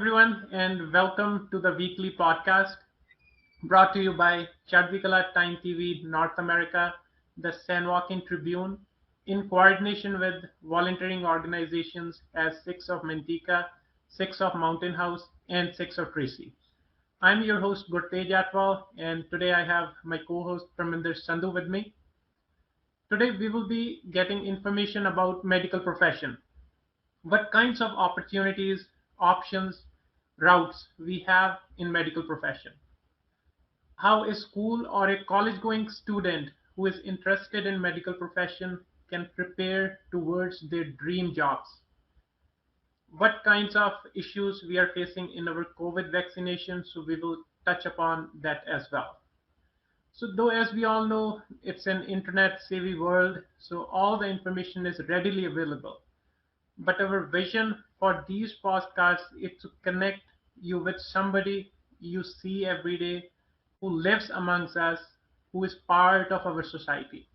everyone, and welcome to the weekly podcast brought to you by Chardikla Time TV North America, the San Joaquin Tribune, in coordination with volunteering organizations as Six of Manteca, Six of Mountain House, and Six of Tracy. I'm your host Gurtej Atwal, and today I have my co-host Parminder Sandhu with me. Today we will be getting information about medical profession, what kinds of opportunities, options, routes we have in medical profession, how a school or a college going student who is interested in medical profession can prepare towards their dream jobs, what kinds of issues we are facing in our COVID vaccination, so we will touch upon that as well. So though as we all know, it's an internet savvy world, so all the information is readily available. But our vision for these podcasts is to connect you with somebody you see every day who lives amongst us, who is part of our society,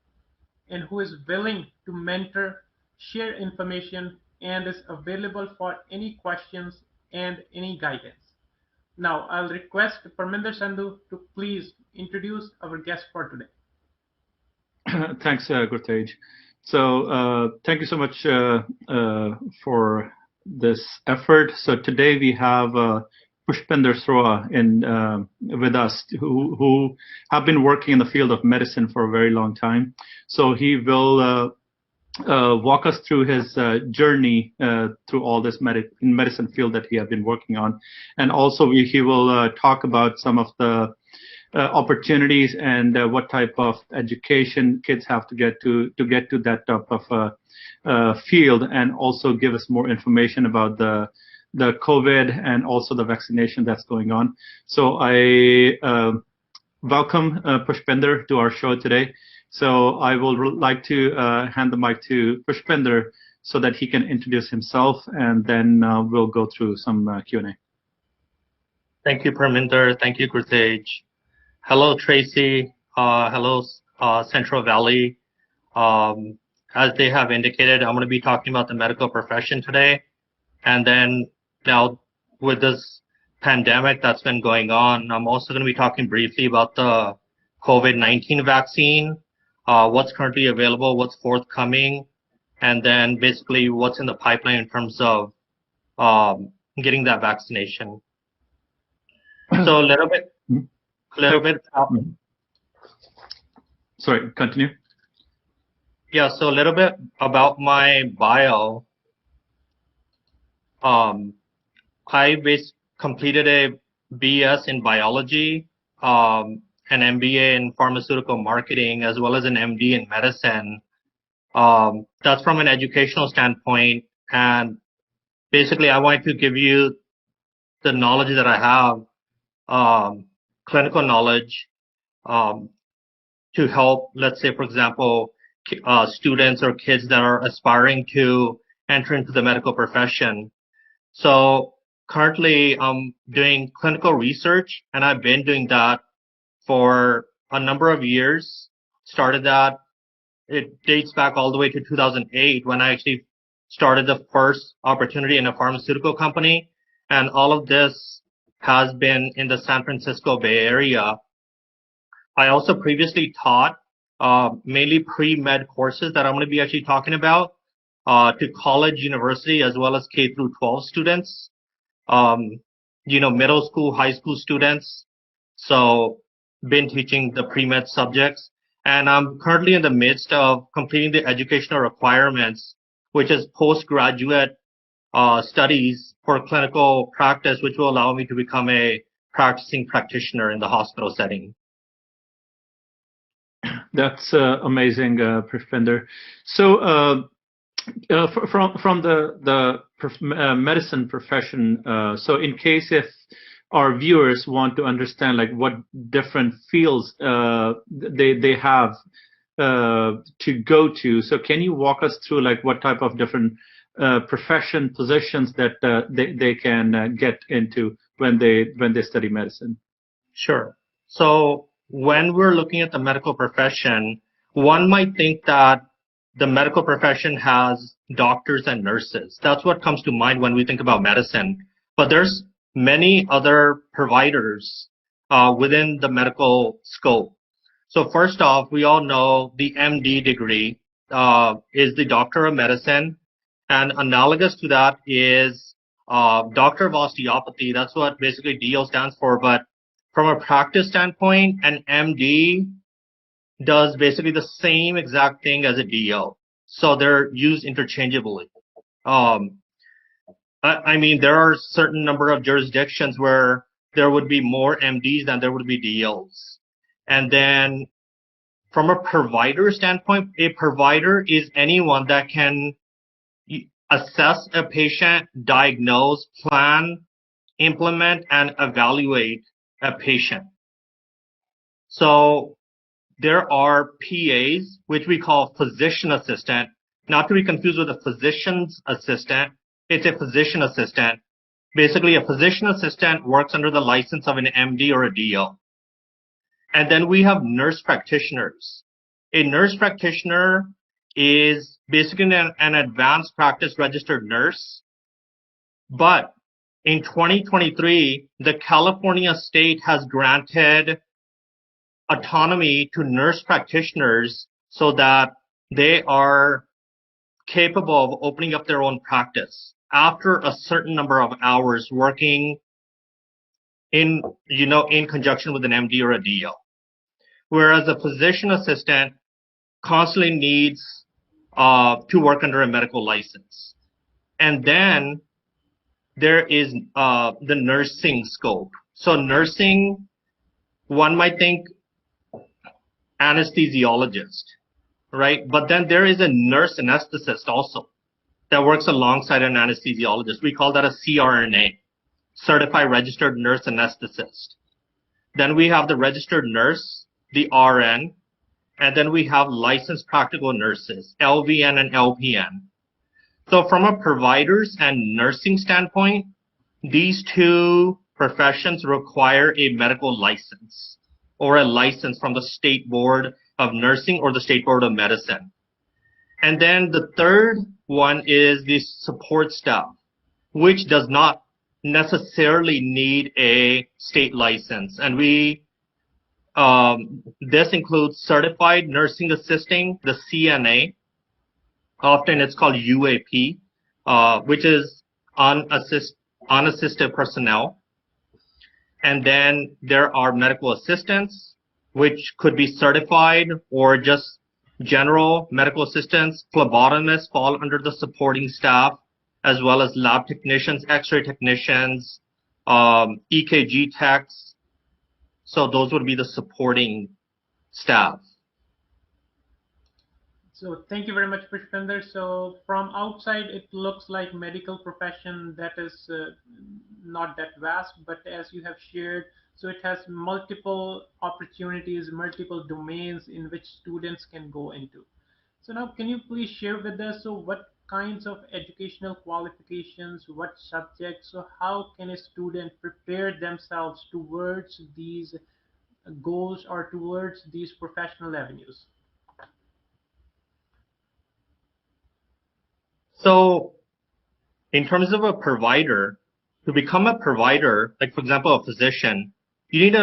and who is willing to mentor, share information, and is available for any questions and any guidance. Now, I'll request Parminder Sandhu to please introduce our guest for today. Thanks, Gurtej. Thank you so much for this effort. So today we have Pushpinder Sroa with us, who have been working in the field of medicine for a very long time. So he will walk us through his journey through all this medicine field that he has been working on, and also he will talk about some of the opportunities and what type of education kids have to get to that type of field, and also give us more information about the COVID and also the vaccination that's going on. So I welcome Pushpinder to our show today. So I will like to hand the mic to Pushpinder so that he can introduce himself, and then we'll go through some Q&A. Thank you, Parminder. Thank you, Gurtej. Hello, Tracy. Hello, Central Valley. As they have indicated, I'm going to be talking about the medical profession today. And then now with this pandemic that's been going on, I'm also going to be talking briefly about the COVID-19 vaccine, what's currently available, what's forthcoming, and then basically what's in the pipeline in terms of getting that vaccination. So a little bit. Sorry, continue. Yeah, so a little bit about my bio. I completed a BS in biology, an MBA in pharmaceutical marketing, as well as an MD in medicine. That's from an educational standpoint. And basically, I wanted to give you the knowledge that I have, clinical knowledge, to help, let's say, for example, students or kids that are aspiring to enter into the medical profession. So currently I'm doing clinical research, and I've been doing that for a number of years. Started that, it dates back all the way to 2008 when I actually started the first opportunity in a pharmaceutical company. And all of this has been in the San Francisco Bay Area. I also previously taught mainly pre-med courses that I'm going to be actually talking about to college, university, as well as K through 12 students, middle school, high school students. So been teaching the pre-med subjects, and I'm currently in the midst of completing the educational requirements, which is postgraduate studies for clinical practice, which will allow me to become a practicing practitioner in the hospital setting. That's amazing, Pushpinder. So from the medicine profession, so in case if our viewers want to understand like what different fields they have to go to, so can you walk us through like what type of different profession positions that they can get into when they study medicine? Sure. So when we're looking at the medical profession, one might think that the medical profession has doctors and nurses. That's what comes to mind when we think about medicine. But there's many other providers within the medical scope. So first off, we all know the MD degree is the Doctor of Medicine, and analogous to that is Doctor of Osteopathy. That's what basically DO stands for. But from a practice standpoint, an MD does basically the same exact thing as a DO. So they're used interchangeably. Um, I mean, there are certain number of jurisdictions where there would be more MDs than there would be DOs. And then from a provider standpoint, a provider is anyone that can assess a patient, diagnose, plan, implement, and evaluate a patient. So there are PAs, which we call physician assistant, not to be confused with a physician's assistant. It's a physician assistant. Basically, a physician assistant works under the license of an MD or a DO. And then we have nurse practitioners. A nurse practitioner is basically an advanced practice registered nurse. But in 2023, the California state has granted autonomy to nurse practitioners so that they are capable of opening up their own practice after a certain number of hours working in conjunction with an MD or a DO. Whereas a physician assistant constantly needs to work under a medical license. And then there is the nursing scope. So nursing, one might think anesthesiologist, right? But then there is a nurse anesthetist also that works alongside an anesthesiologist. We call that a CRNA, Certified Registered Nurse Anesthetist. Then we have the registered nurse, the RN, and then we have licensed practical nurses, LVN and LPN. So from a providers and nursing standpoint, these two professions require a medical license or a license from the State Board of Nursing or the State Board of Medicine. And then the third one is the support staff, which does not necessarily need a state license. And this includes certified nursing assisting, the CNA. Often it's called UAP, which is unassisted personnel. And then there are medical assistants, which could be certified or just general medical assistants. Phlebotomists fall under the supporting staff, as well as lab technicians, X-ray technicians, EKG techs. So those would be the supporting staff. So thank you very much, Pushpinder. So from outside, it looks like medical profession that is not that vast, but as you have shared, so it has multiple opportunities, multiple domains in which students can go into. So now, can you please share with us, so what kinds of educational qualifications, what subjects, so how can a student prepare themselves towards these goals or towards these professional avenues? So in terms of a provider, to become a provider, like for example, a physician, you need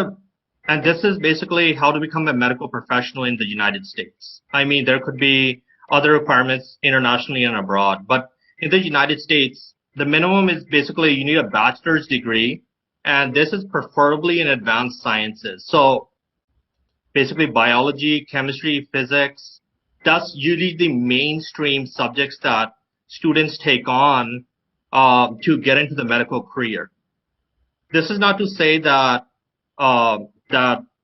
and this is basically how to become a medical professional in the United States. I mean, there could be other requirements internationally and abroad, but in the United States, the minimum is basically you need a bachelor's degree, and this is preferably in advanced sciences. So basically biology, chemistry, physics, that's usually the mainstream subjects that students take on to get into the medical career. This is not to say that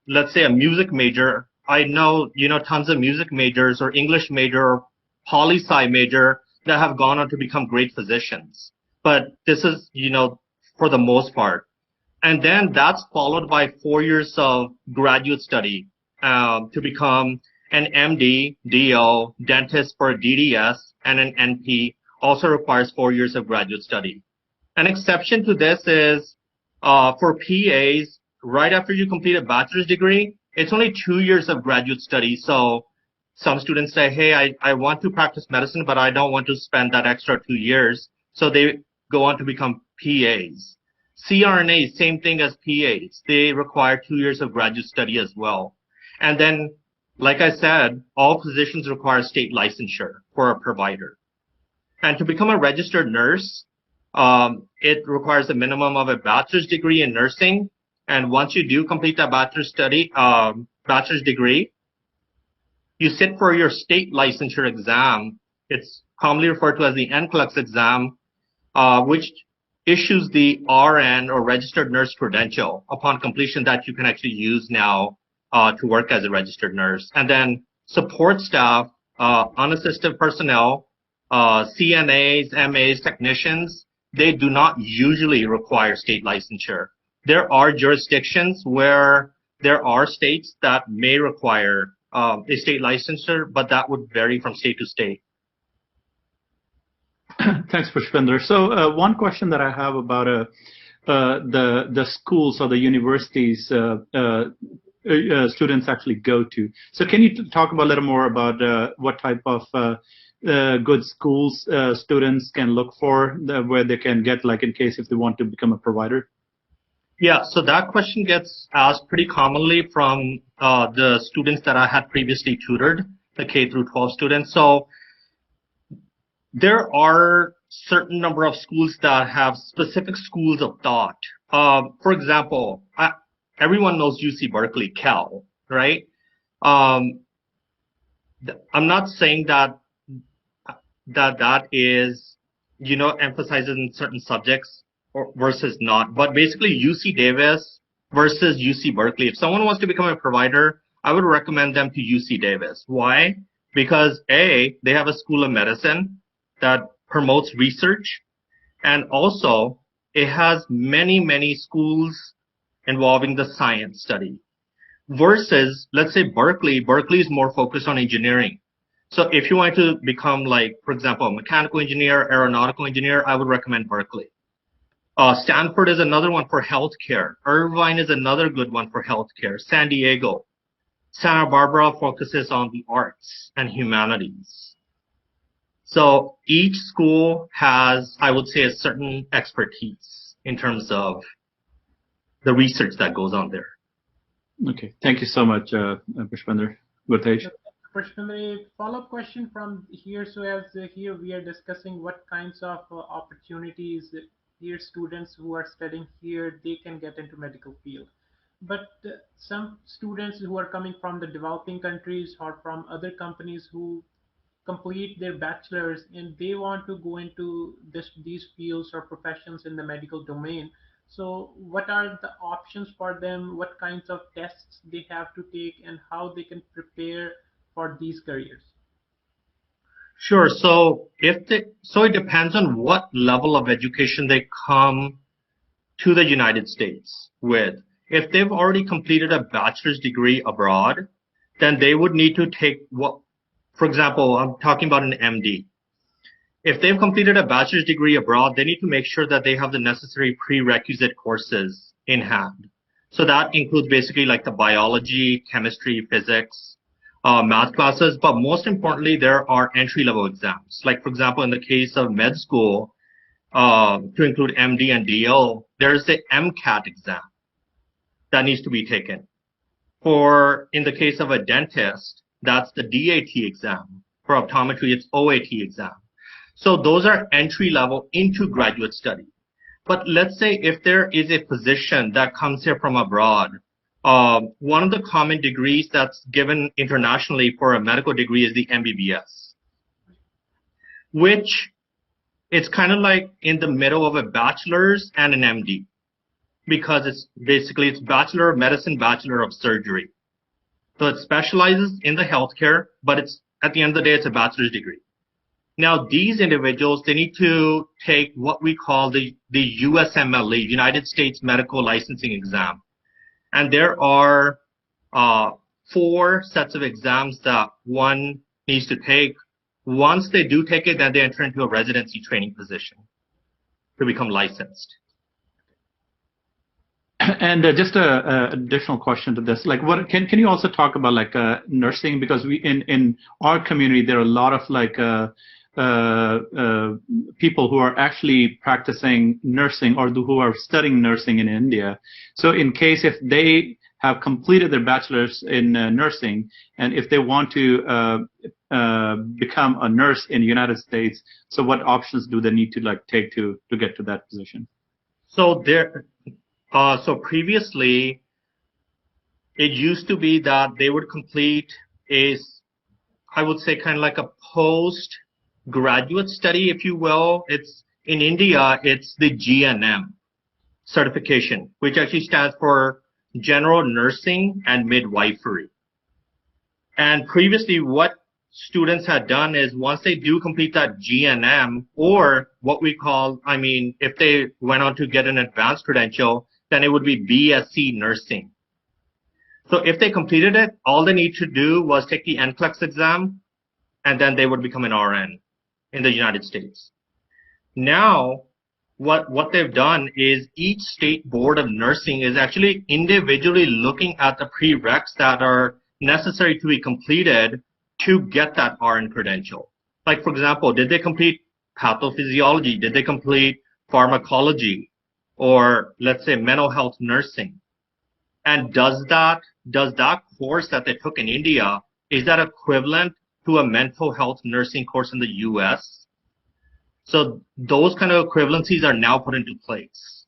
let's say a music major, I know tons of music majors or English major or poli-sci major that have gone on to become great physicians. But this is for the most part. And then that's followed by 4 years of graduate study to become an MD, DO, dentist for a DDS, and an NP also requires 4 years of graduate study. An exception to this is for PAs, right after you complete a bachelor's degree, it's only 2 years of graduate study. So some students say, hey, I want to practice medicine, but I don't want to spend that extra 2 years. So they go on to become PAs. CRNA, same thing as PAs. They require 2 years of graduate study as well. And then, like I said, all positions require state licensure for a provider. And to become a registered nurse, it requires a minimum of a bachelor's degree in nursing. And once you do complete that bachelor's degree, you sit for your state licensure exam. It's commonly referred to as the NCLEX exam, which issues the RN or registered nurse credential upon completion that you can actually use now to work as a registered nurse. And then support staff, unassisted personnel, CNAs, MAs, technicians, they do not usually require state licensure. There are jurisdictions where there are states that may require a state licensure, but that would vary from state to state. Thanks, Pushpinder. So one question that I have about the schools or the universities students actually go to. So can you talk about a little more about what type of good schools students can look for, where they can get, like, in case if they want to become a provider? Yeah, so that question gets asked pretty commonly from the students that I had previously tutored, the K through 12 students. So there are certain number of schools that have specific schools of thought. For example, everyone knows UC Berkeley, Cal, right? I'm not saying that is, emphasizes in certain subjects or versus not, but basically UC Davis versus UC Berkeley. If someone wants to become a provider, I would recommend them to UC Davis. Why? Because A, they have a school of medicine that promotes research, and also it has many, many schools involving the science study. Versus, let's say Berkeley is more focused on engineering. So if you want to become, like, for example, a mechanical engineer, aeronautical engineer, I would recommend Berkeley. Stanford is another one for healthcare. Irvine is another good one for healthcare. San Diego. Santa Barbara focuses on the arts and humanities. So each school has, I would say, a certain expertise in terms of the research that goes on there. Okay, thank you so much, Pushpinder. Gurtej. Pushpinder, a follow-up question from here. So as here we are discussing what kinds of opportunities here students who are studying here, they can get into medical field. But some students who are coming from the developing countries or from other companies who complete their bachelor's and they want to go into these fields or professions in the medical domain. So what are the options for them? What kinds of tests they have to take and how they can prepare for these careers? Sure. So it depends on what level of education they come to the United States with. If they've already completed a bachelor's degree abroad, then they would need to take for example, I'm talking about an MD. If they've completed a bachelor's degree abroad, they need to make sure that they have the necessary prerequisite courses in hand. So that includes basically like the biology, chemistry, physics, math classes, but most importantly, there are entry-level exams. Like, for example, in the case of med school, to include MD and DO, there's the MCAT exam that needs to be taken. In the case of a dentist, that's the DAT exam. For optometry, it's OAT exam. So those are entry level into graduate study. But let's say if there is a physician that comes here from abroad, one of the common degrees that's given internationally for a medical degree is the MBBS, which it's kind of like in the middle of a bachelor's and an MD, because it's Bachelor of Medicine, Bachelor of Surgery. So it specializes in the healthcare, but at the end of the day, it's a bachelor's degree. Now, these individuals, they need to take what we call the USMLE, United States Medical Licensing Exam. And there are 4 sets of exams that one needs to take. Once they do take it, then they enter into a residency training position to become licensed. And just a additional question to this, like, what can you also talk about, like, nursing? Because we in our community there are a lot of like people who are actually practicing nursing or who are studying nursing in India. So in case if they have completed their bachelor's in nursing, and if they want to become a nurse in the United States, so what options do they need to like take to get to that position? So so previously it used to be that they would complete I would say kind of like a post-graduate study, if you will. It's in India, it's the GNM certification, which actually stands for General Nursing and Midwifery. And previously, what students had done is once they do complete that GNM, or what we call, if they went on to get an advanced credential, then it would be BSc Nursing. So if they completed it, all they need to do was take the NCLEX exam, and then they would become an RN in the United States. Now, what they've done is each state board of nursing is actually individually looking at the prereqs that are necessary to be completed to get that RN credential. Like, for example, did they complete pathophysiology? Did they complete pharmacology? Or let's say mental health nursing? And does that course that they took in India, is that equivalent to a mental health nursing course in the US? So those kind of equivalencies are now put into place.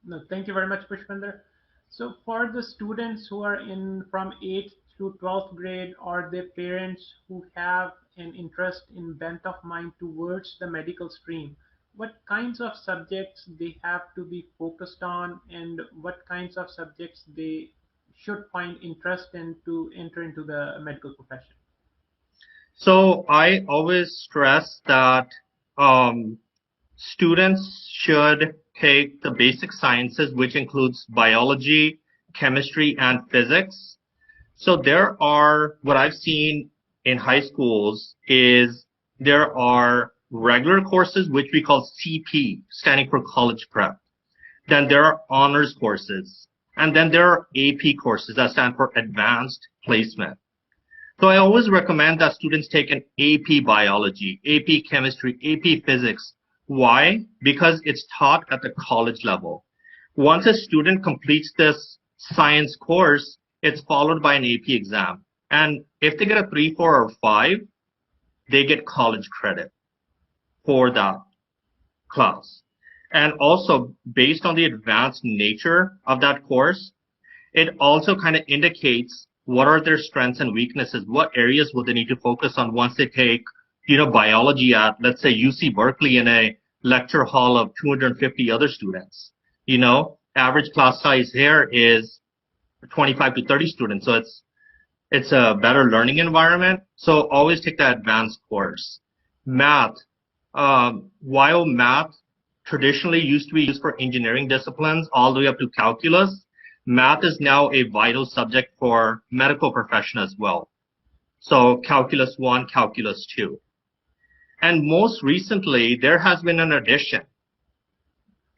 No, thank you very much, Pushpinder. So for the students who are in from 8th to 12th grade, or their parents who have an interest in bent of mind towards the medical stream, what kinds of subjects they have to be focused on, and what kinds of subjects they should find interest in to enter into the medical profession? So I always stress that students should take the basic sciences, which includes biology, chemistry, and physics. So what I've seen in high schools is there are regular courses, which we call CP, standing for college prep. Then there are honors courses. And then there are AP courses that stand for advanced placement. So I always recommend that students take an AP biology, AP chemistry, AP physics. Why? Because it's taught at the college level. Once a student completes this science course, it's followed by an AP exam. And if they get a 3, 4, or 5, they get college credit for that class. And also, based on the advanced nature of that course, it also kind of indicates what are their strengths and weaknesses, what areas will they need to focus on once they take, biology at, let's say, UC Berkeley in a lecture hall of 250 other students. Average class size here is 25 to 30 students. So it's a better learning environment. So always take that advanced course. Math, while math traditionally used to be used for engineering disciplines all the way up to calculus, math is now a vital subject for medical profession as well. So calculus 1, calculus 2. And most recently, there has been an addition.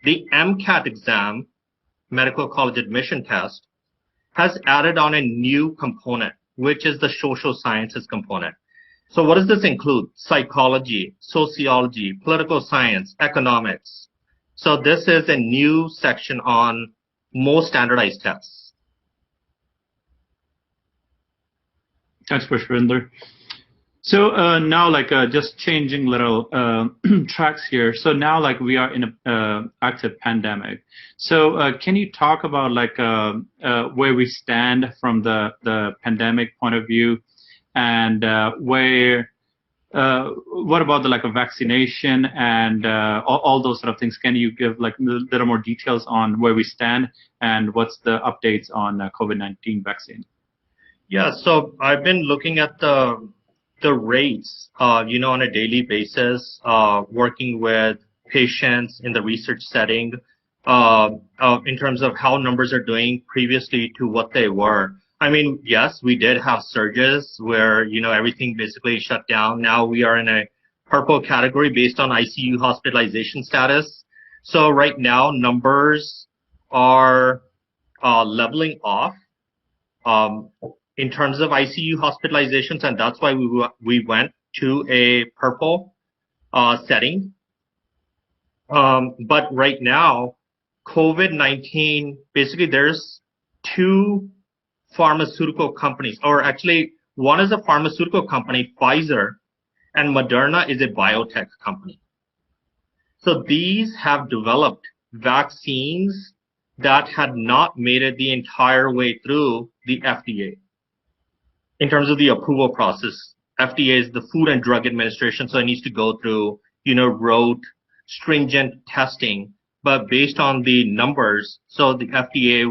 The MCAT exam, medical college admission test, has added on a new component, which is the social sciences component. So what does this include? Psychology, sociology, political science, economics. So this is a new section on most standardized tests. Thanks, Pushpinder. So now, just changing little tracks here. So now, we are in a active pandemic. So can you talk about where we stand from the pandemic point of view, and what about the vaccination and all those sort of things? Can you give a little more details on where we stand and what's the updates on COVID-19 vaccine? Yeah, so I've been looking at the rates, on a daily basis, working with patients in the research setting, in terms of how numbers are doing previously to what they were. Yes, we did have surges where, everything basically shut down. Now we are in a purple category based on ICU hospitalization status. So right now numbers are leveling off in terms of ICU hospitalizations, and that's why we went to a purple setting. But right now, COVID-19, basically there's two pharmaceutical companies, or actually one is a pharmaceutical company, Pfizer, and Moderna is a biotech company. So these have developed vaccines that had not made it the entire way through the FDA. In terms of the approval process, FDA is the Food and Drug Administration, so it needs to go through, rote, stringent testing. But based on the numbers, so the FDA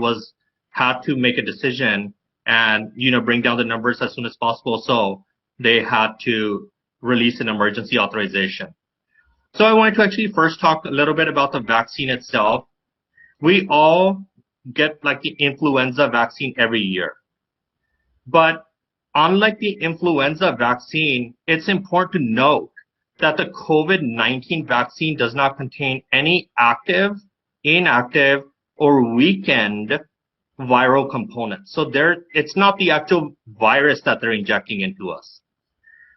had to make a decision and, bring down the numbers as soon as possible. So they had to release an emergency authorization. So I wanted to actually first talk a little bit about the vaccine itself. We all get like the influenza vaccine every year. But unlike the influenza vaccine, it's important to note that the COVID-19 vaccine does not contain any active, inactive, or weakened viral components. So it's not the actual virus that they're injecting into us.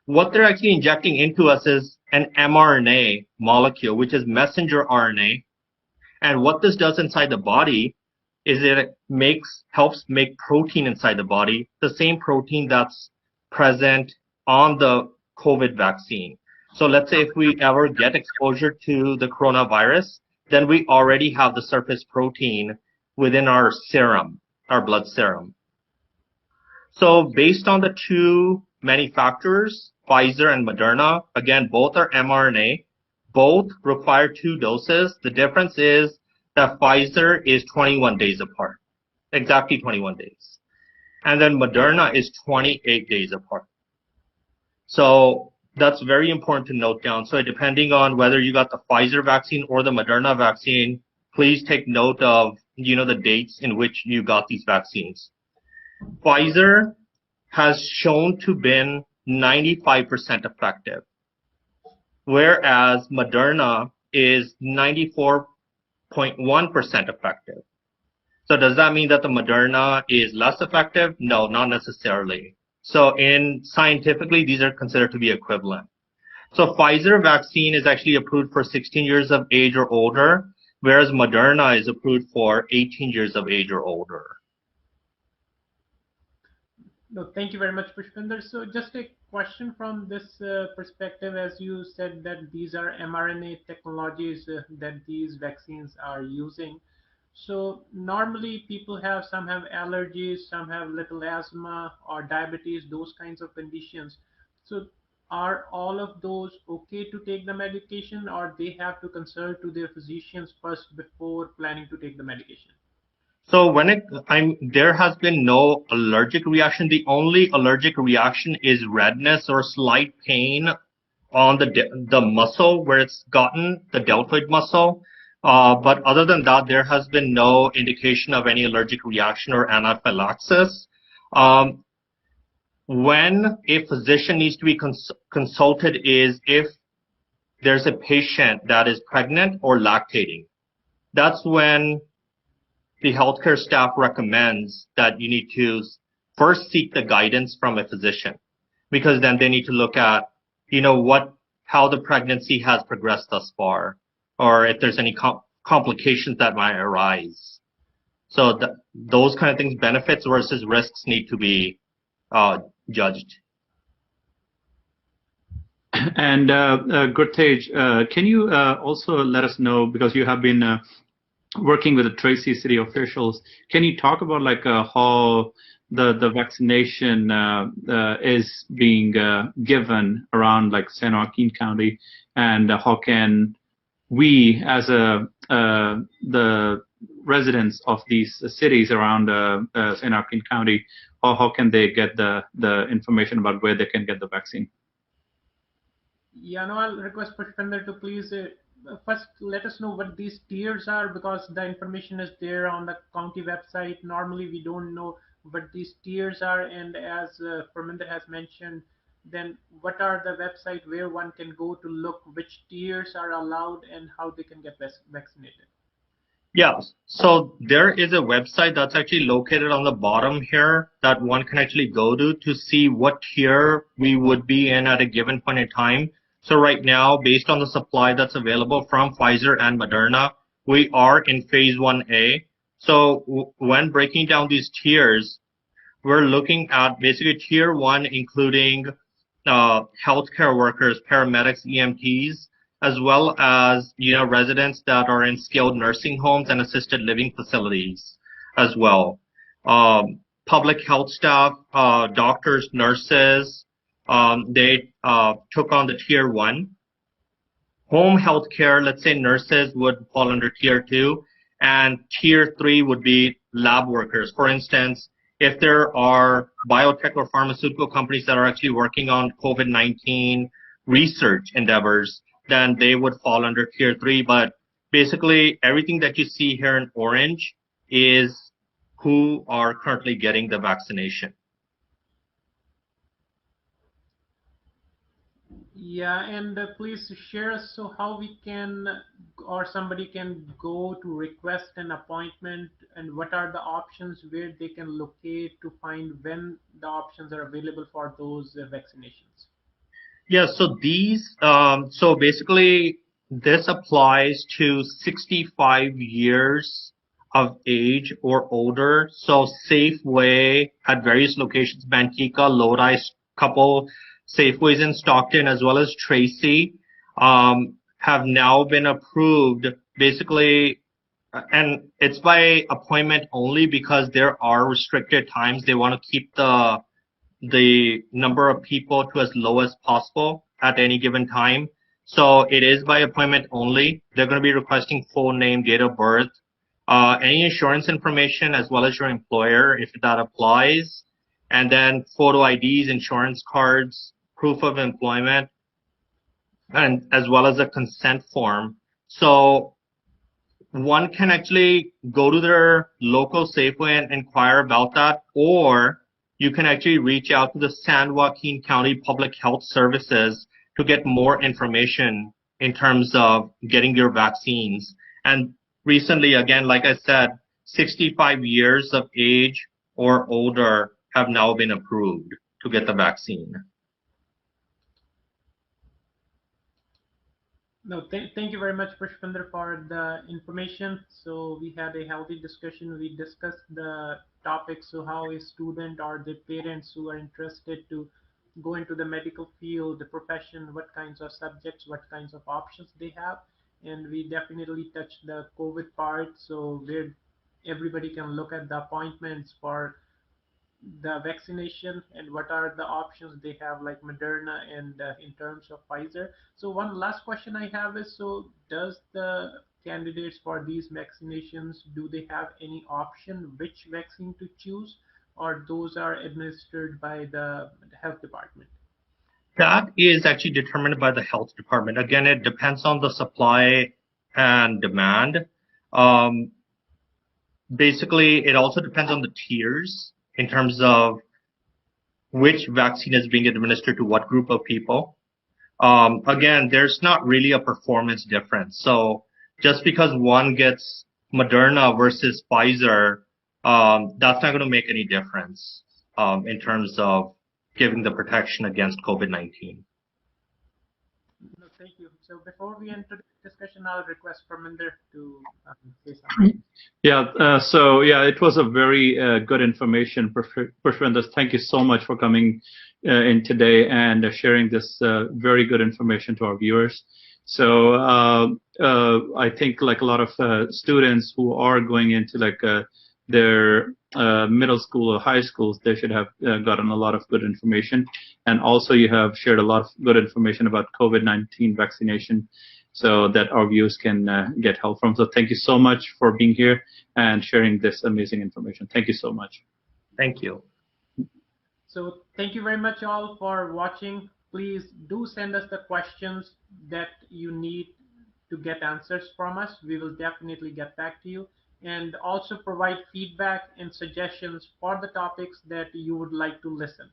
What they're actually injecting into us is an mRNA molecule, which is messenger RNA. And what this does inside the body is it helps make protein inside the body, the same protein that's present on the COVID vaccine. So let's say if we ever get exposure to the coronavirus, then we already have the surface protein within our serum, our blood serum. So based on the two manufacturers, Pfizer and Moderna, again, both are mRNA. Both require 2 doses. The difference is that Pfizer is 21 days apart, exactly 21 days. And then Moderna is 28 days apart. So that's very important to note down. So depending on whether you got the Pfizer vaccine or the Moderna vaccine, please take note of, the dates in which you got these vaccines. Pfizer has shown to been 95% effective, whereas Moderna is 94.1% effective. So does that mean that the Moderna is less effective? No, not necessarily. So scientifically, these are considered to be equivalent. So Pfizer vaccine is actually approved for 16 years of age or older, whereas Moderna is approved for 18 years of age or older. No, thank you very much, Pushpinder. So just a question from this perspective, as you said that these are mRNA technologies that these vaccines are using. So normally some have allergies, some have little asthma or diabetes, those kinds of conditions. So are all of those okay to take the medication, or they have to consult to their physicians first before planning to take the medication? So there has been no allergic reaction. The only allergic reaction is redness or slight pain on the muscle where it's gotten, the deltoid muscle. But other than that, there has been no indication of any allergic reaction or anaphylaxis. When a physician needs to be consulted is if there's a patient that is pregnant or lactating. That's when the healthcare staff recommends that you need to first seek the guidance from a physician, because then they need to look at, how the pregnancy has progressed thus far, or if there's any complications that might arise. So those kind of things, benefits versus risks, need to be judged. And Gurtej, can you also let us know, because you have been working with the Tracy city officials, can you talk about how the vaccination is being given around San Joaquin County, and how can we as the residents of these cities around San Joaquin County, how can they get the information about where they can get the vaccine? Yeah, no, I'll request Pushpinder to please first let us know what these tiers are, because the information is there on the county website. Normally, we don't know what these tiers are, and as Parminder has mentioned, then what are the website where one can go to look which tiers are allowed and how they can get vaccinated. Yeah, so there is a website that's actually located on the bottom here that one can actually go to see what tier we would be in at a given point in time. So right now, based on the supply that's available from Pfizer and Moderna, we are in phase 1A. So when breaking down these tiers, we're looking at basically tier one, including healthcare workers, paramedics, EMTs, as well as residents that are in skilled nursing homes and assisted living facilities as well. Public health staff, doctors, nurses, they took on the tier one. Home health care, let's say nurses would fall under tier two, and tier three would be lab workers. For instance, if there are biotech or pharmaceutical companies that are actually working on COVID-19 research endeavors, then they would fall under tier three. But basically, everything that you see here in orange is who are currently getting the vaccination. Yeah, and please share us so how we can or somebody can go to request an appointment and what are the options where they can locate to find when the options are available for those vaccinations. Yeah, so so basically, this applies to 65 years of age or older. So Safeway at various locations, Manteca, Lodi, couple Safeways in Stockton, as well as Tracy, have now been approved. Basically, and it's by appointment only because there are restricted times. They want to keep the number of people to as low as possible at any given time. So it is by appointment only. They're going to be requesting full name, date of birth, any insurance information, as well as your employer, if that applies, and then photo IDs, insurance cards, proof of employment, and as well as a consent form. So one can actually go to their local Safeway and inquire about that, or you can actually reach out to the San Joaquin County Public Health Services to get more information in terms of getting your vaccines. And recently, again, like I said, 65 years of age or older have now been approved to get the vaccine. No, thank you very much, Pushpinder, for the information. So we had a healthy discussion. We discussed the topics. So how a student or the parents who are interested to go into the medical field, the profession, what kinds of subjects, what kinds of options they have. And we definitely touched the COVID part. So where everybody can look at the appointments for the vaccination and what are the options they have like Moderna and in terms of Pfizer. So one last question I have is, so does the candidates for these vaccinations, do they have any option which vaccine to choose, or those are administered by the health department? That is actually determined by the health department. Again, it depends on the supply and demand. Um, Basically, it also depends on the tiers in terms of which vaccine is being administered to what group of people. Again, there's not really a performance difference. So just because one gets Moderna versus Pfizer, that's not going to make any difference in terms of giving the protection against COVID-19. No, thank you. So before we enter the discussion, I'll request Parminder to say something. Yeah, so it was a very good information, Pushpinder. Thank you so much for coming in today and sharing this very good information to our viewers. So I think like a lot of students who are going into like their middle school or high schools, they should have gotten a lot of good information. And also you have shared a lot of good information about COVID-19 vaccination so that our viewers can get help from. So thank you so much for being here and sharing this amazing information. Thank you so much. Thank you. So thank you very much all for watching. Please do send us the questions that you need to get answers from us. We will definitely get back to you and also provide feedback and suggestions for the topics that you would like to listen.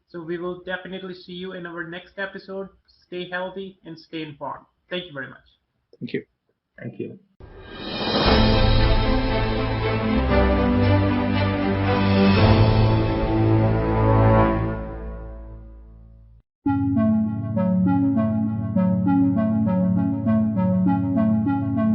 So we will definitely see you in our next episode. Stay healthy and stay informed. Thank you very much. Thank you. Thank you.